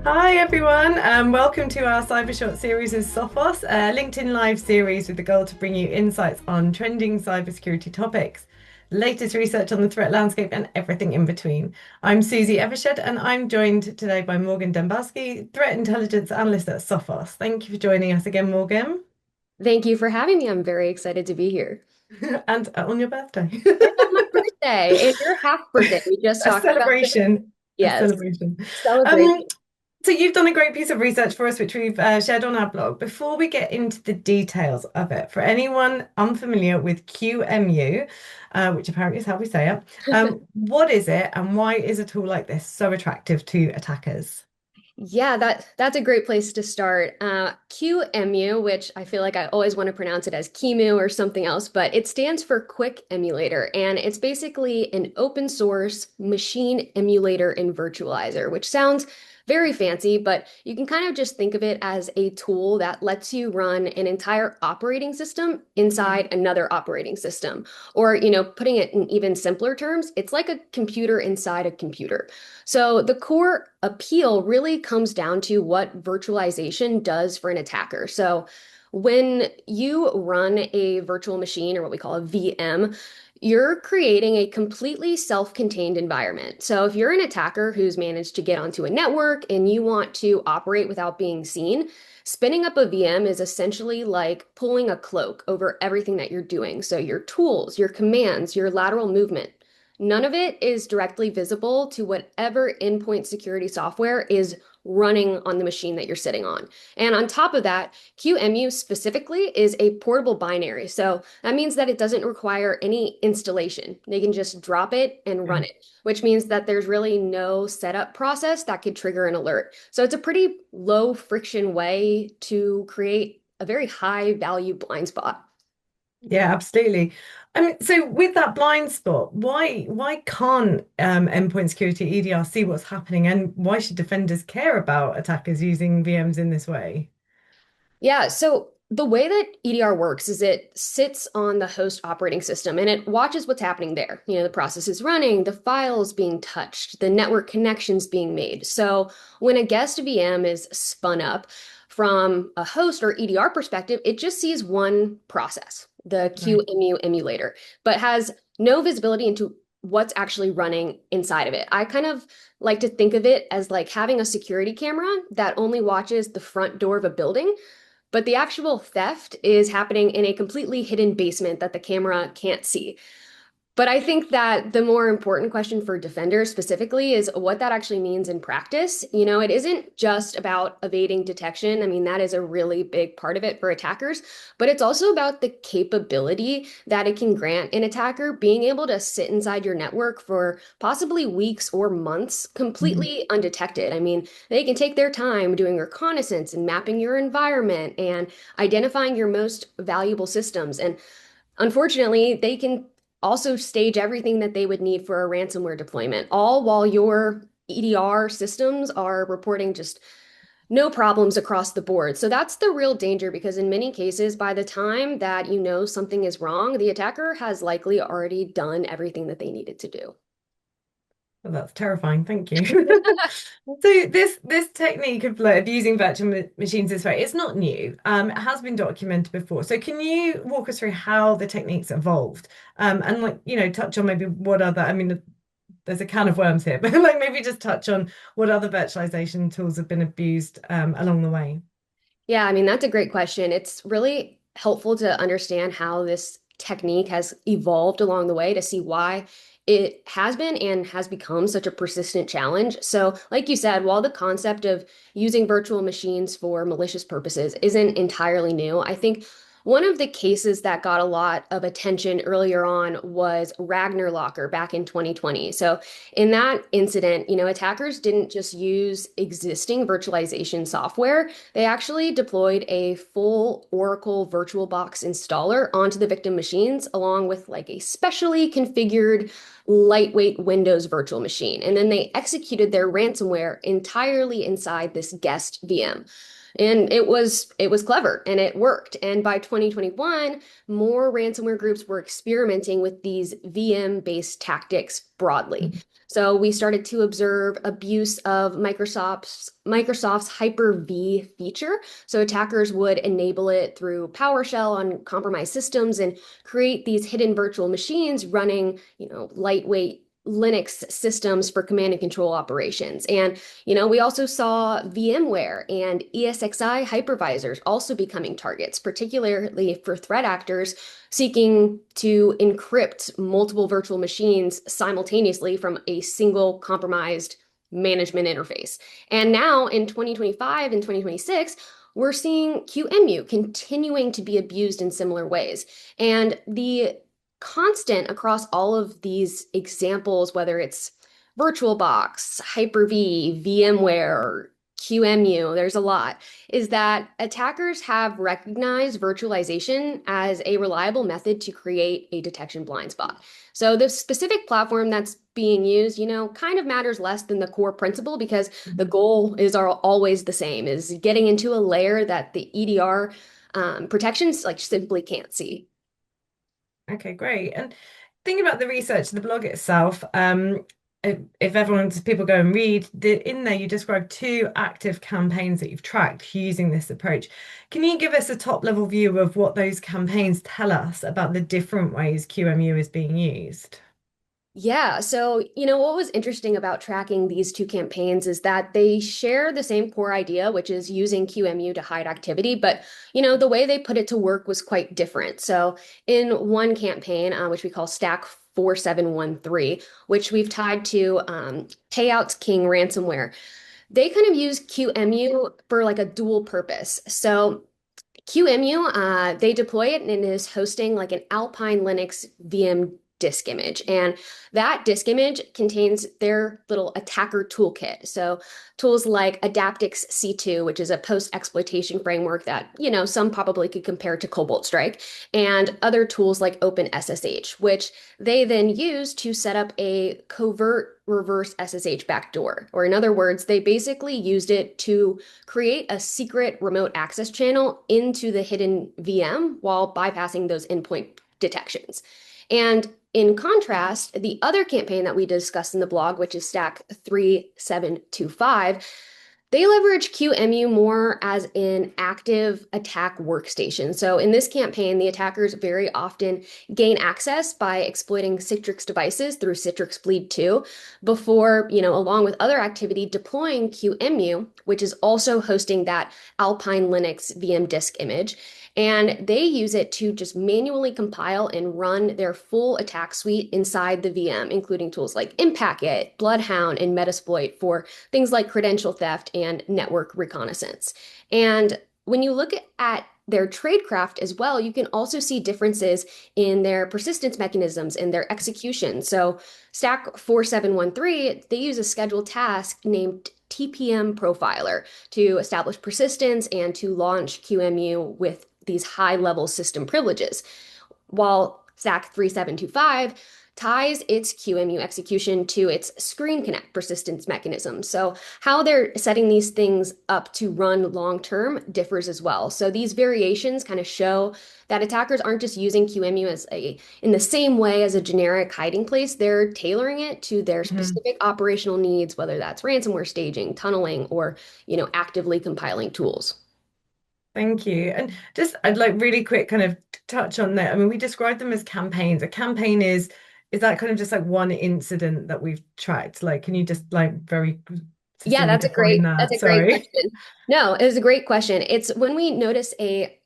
Hi everyone, welcome to our Cyber Short series with Sophos, a LinkedIn Live series with the goal to bring you insights on trending cybersecurity topics, latest research on the threat landscape, and everything in between. I'm Susie Evershed, and I'm joined today by Morgan Demboski, Threat Intelligence Analyst at Sophos. Thank you for joining us again, Morgan, Thank you for having me. I'm very excited to be here. and on your birthday. And on my birthday, and your half birthday. We just A talked about this. celebration. A Yes, celebration. celebrate. Um, So you've done a great piece of research for us, which we've shared on our blog. Before we get into the details of it, for anyone unfamiliar with QEMU, which apparently is how we say it, what is it and why is a tool like this so attractive to attackers? Yeah, that's a great place to start. QEMU, which I feel like I always want to pronounce it as QEMU or something else, but it stands for Quick Emulator, and it's basically an open source machine emulator and virtualizer, which sounds very fancy, but you can kind of just think of it as a tool that lets you run an entire operating system inside another operating system. Or, putting it in even simpler terms, it's like a computer inside a computer. So the core appeal really comes down to what virtualization does for an attacker. So when you run a virtual machine or what we call a VM, you're creating a completely self-contained environment. So if you're an attacker who's managed to get onto a network and you want to operate without being seen, spinning up a VM is essentially like pulling a cloak over everything that you're doing. So your tools, your commands, your lateral movement. None of it is directly visible to whatever endpoint security software is running on the machine that you're sitting on. And on top of that, QEMU specifically is a portable binary. So that means that it doesn't require any installation. They can just drop it and run Yeah. it, which means that there's really no setup process that could trigger an alert. So it's a pretty low friction way to create a very high value blind spot. Yeah, absolutely. I mean, so with that blind spot, why can't endpoint security EDR see what's happening, and why should defenders care about attackers using VMs in this way? Yeah, so the way that EDR works is it sits on the host operating system and it watches what's happening there. The process is running, the files being touched, the network connections being made. So when a guest VM is spun up from a host or EDR perspective, it just sees one process, the Right. QEMU emulator, but has no visibility into what's actually running inside of it. I kind of like to think of it as like having a security camera that only watches the front door of a building, but the actual theft is happening in a completely hidden basement that the camera can't see. But I think that the more important question for defenders specifically is what that actually means in practice. It isn't just about evading detection. I mean, that is a really big part of it for attackers, but it's also about the capability that it can grant an attacker being able to sit inside your network for possibly weeks or months Mhm. completely undetected. I mean, they can take their time doing reconnaissance and mapping your environment and identifying your most valuable systems. And unfortunately, they can also stage everything that they would need for a ransomware deployment, all while your EDR systems are reporting just no problems across the board. So that's the real danger because in many cases, by the time that you know something is wrong, the attacker has likely already done everything that they needed to do. Well, that's terrifying. Thank you. So this technique of like using virtual machines this way, it's not new. It has been documented before. So can you walk us through how the techniques evolved? And like, touch on maybe what other, I mean, there's a can of worms here, but like maybe just touch on what other virtualization tools have been abused along the way. Yeah, I mean, that's a great question. It's really helpful to understand how this technique has evolved along the way to see why it has been and has become such a persistent challenge. So, like you said, while the concept of using virtual machines for malicious purposes isn't entirely new, I think one of the cases that got a lot of attention earlier on was Ragnar Locker back in 2020. So, in that incident, attackers didn't just use existing virtualization software. They actually deployed a full Oracle VirtualBox installer onto the victim machines, along with like a specially configured lightweight Windows virtual machine. And then they executed their ransomware entirely inside this guest VM. And it was clever and it worked. And by 2021, more ransomware groups were experimenting with these VM-based tactics broadly. Mhm. So we started to observe abuse of Microsoft's Hyper-V feature. So attackers would enable it through PowerShell on compromised systems and create these hidden virtual machines running, lightweight Linux systems for command and control operations. And we also saw VMware and ESXi hypervisors also becoming targets, particularly for threat actors seeking to encrypt multiple virtual machines simultaneously from a single compromised management interface. And now in 2025 and 2026, we're seeing QEMU continuing to be abused in similar ways. And the constant across all of these examples, whether it's VirtualBox, Hyper-V, VMware, QEMU, there's a lot, is that attackers have recognized virtualization as a reliable method to create a detection blind spot. So the specific platform that's being used, kind of matters less than the core principle because the goal is always the same, is getting into a layer that the EDR protections like simply can't see. Okay, great. And thinking about the research, the blog itself, if everyone's people go and read, in there you describe two active campaigns that you've tracked using this approach. Can you give us a top level view of what those campaigns tell us about the different ways QMU is being used? Yeah, so what was interesting about tracking these two campaigns is that they share the same core idea, which is using QEMU to hide activity, but the way they put it to work was quite different. So in one campaign, which we call Stack 4713, which we've tied to Payouts King ransomware, they kind of use QEMU for like a dual purpose. So QEMU, they deploy it and it is hosting like an Alpine Linux VM disk image. And that disk image contains their little attacker toolkit. So tools like Adaptix C2, which is a post-exploitation framework that, some probably could compare to Cobalt Strike, and other tools like OpenSSH, which they then use to set up a covert reverse SSH backdoor. Or in other words, they basically used it to create a secret remote access channel into the hidden VM while bypassing those endpoint detections. And in contrast, the other campaign that we discussed in the blog, which is Stack 3725, they leverage QEMU more as an active attack workstation. So in this campaign, the attackers very often gain access by exploiting Citrix devices through Citrix Bleed 2 before, along with other activity, deploying QEMU, which is also hosting that Alpine Linux VM disk image. And they use it to just manually compile and run their full attack suite inside the VM, including tools like Impacket, Bloodhound, and Metasploit for things like credential theft and network reconnaissance. And when you look at their tradecraft as well, you can also see differences in their persistence mechanisms and their execution. So Stack 4713, they use a scheduled task named TPM Profiler to establish persistence and to launch QEMU with these high level system privileges, while Stack 3725 ties its QEMU execution to its screen connect persistence mechanism. So how they're setting these things up to run long term differs as well. So these variations kind of show that attackers aren't just using QEMU in the same way as a generic hiding place. They're tailoring it to their Mhm. specific operational needs, whether that's ransomware staging, tunneling, or actively compiling tools. Thank you. And just I'd like really quick kind of touch on that. I mean, we describe them as campaigns. A campaign is that kind of just like one incident that we've tracked? Like, can you just like very Yeah, succinctly define that's that? a great Sorry. question. No, it was a great question. It's when we notice a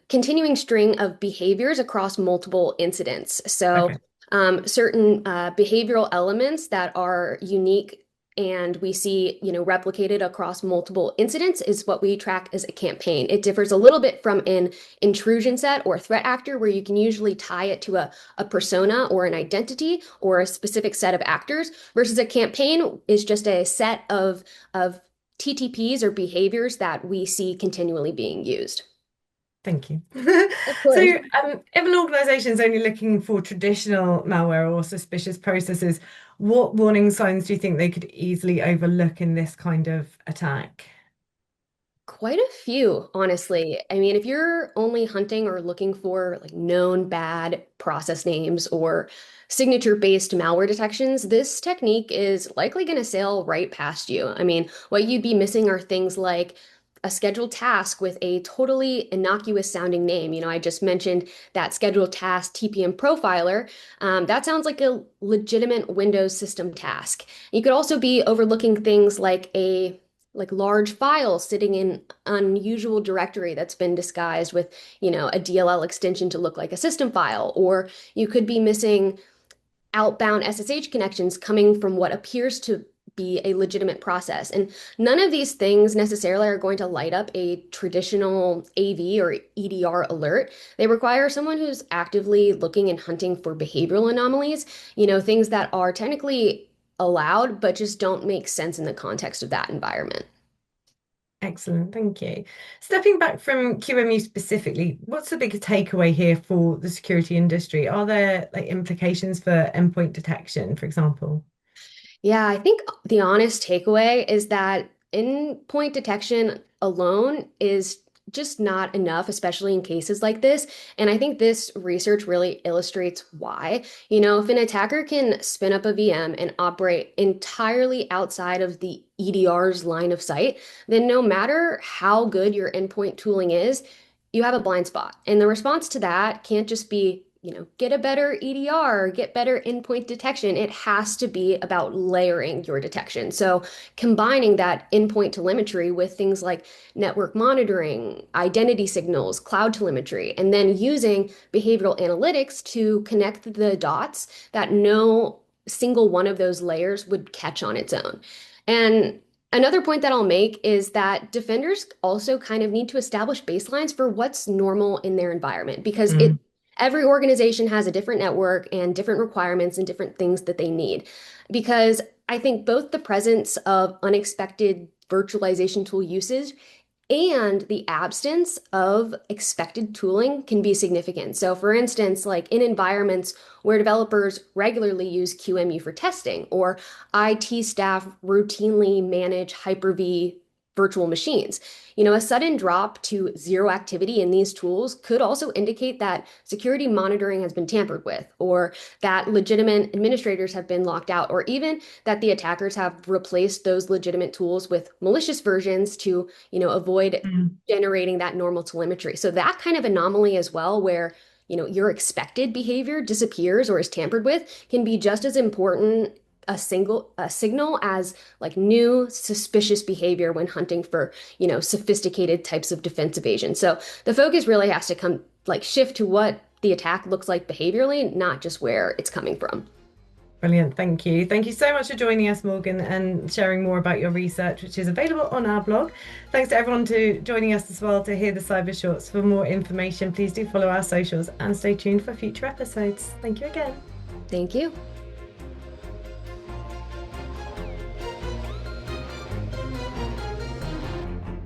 continuing string of behaviors across multiple incidents. So Okay. certain behavioral elements that are unique and we see, replicated across multiple incidents is what we track as a campaign. It differs a little bit from an intrusion set or threat actor, where you can usually tie it to a persona or an identity or a specific set of actors, versus a campaign is just a set of TTPs or behaviors that we see continually being used. Thank you. Of So, course. if an organization is only looking for traditional malware or suspicious processes, what warning signs do you think they could easily overlook in this kind of attack? Quite a few, honestly. I mean, if you're only hunting or looking for like known bad process names or signature-based malware detections, this technique is likely going to sail right past you. I mean, what you'd be missing are things like a scheduled task with a totally innocuous sounding name. I just mentioned that scheduled task TPM profiler. That sounds like a legitimate Windows system task. You could also be overlooking things like large files sitting in unusual directory that's been disguised with, a DLL extension to look like a system file. Or you could be missing outbound SSH connections coming from what appears to be a legitimate process. And none of these things necessarily are going to light up a traditional AV or EDR alert. They require someone who's actively looking and hunting for behavioral anomalies, things that are technically allowed, but just don't make sense in the context of that environment. Excellent, thank you. Stepping back from QMU specifically, what's the big takeaway here for the security industry? Are there like implications for endpoint detection, for example? Yeah, I think the honest takeaway is that endpoint detection alone is just not enough, especially in cases like this. And I think this research really illustrates why. If an attacker can spin up a VM and operate entirely outside of the EDR's line of sight, then no matter how good your endpoint tooling is, you have a blind spot. And the response to that can't just be get a better EDR, get better endpoint detection. It has to be about layering your detection. So combining that endpoint telemetry with things like network monitoring, identity signals, cloud telemetry, and then using behavioral analytics to connect the dots that no single one of those layers would catch on its own. And another point that I'll make is that defenders also kind of need to establish baselines for what's normal in their environment because Mm, every organization has a different network and different requirements and different things that they need. Because I think both the presence of unexpected virtualization tool usage and the absence of expected tooling can be significant. So, for instance, like in environments where developers regularly use QEMU for testing, or IT staff routinely manage Hyper-V virtual machines. A sudden drop to zero activity in these tools could also indicate that security monitoring has been tampered with, or that legitimate administrators have been locked out, or even that the attackers have replaced those legitimate tools with malicious versions to, avoid mm. generating that normal telemetry. So that kind of anomaly as well, where your expected behavior disappears or is tampered with, can be just as important a signal as like new suspicious behavior when hunting for sophisticated types of defense evasion. So the focus really has to come like shift to what the attack looks like behaviorally, not just where it's coming from. Brilliant, thank you. Thank you so much for joining us, Morgan, and sharing more about your research, which is available on our blog. Thanks to everyone to joining us as well to hear the cyber shorts. For more information, please do follow our socials and stay tuned for future episodes. Thank you again. Thank you.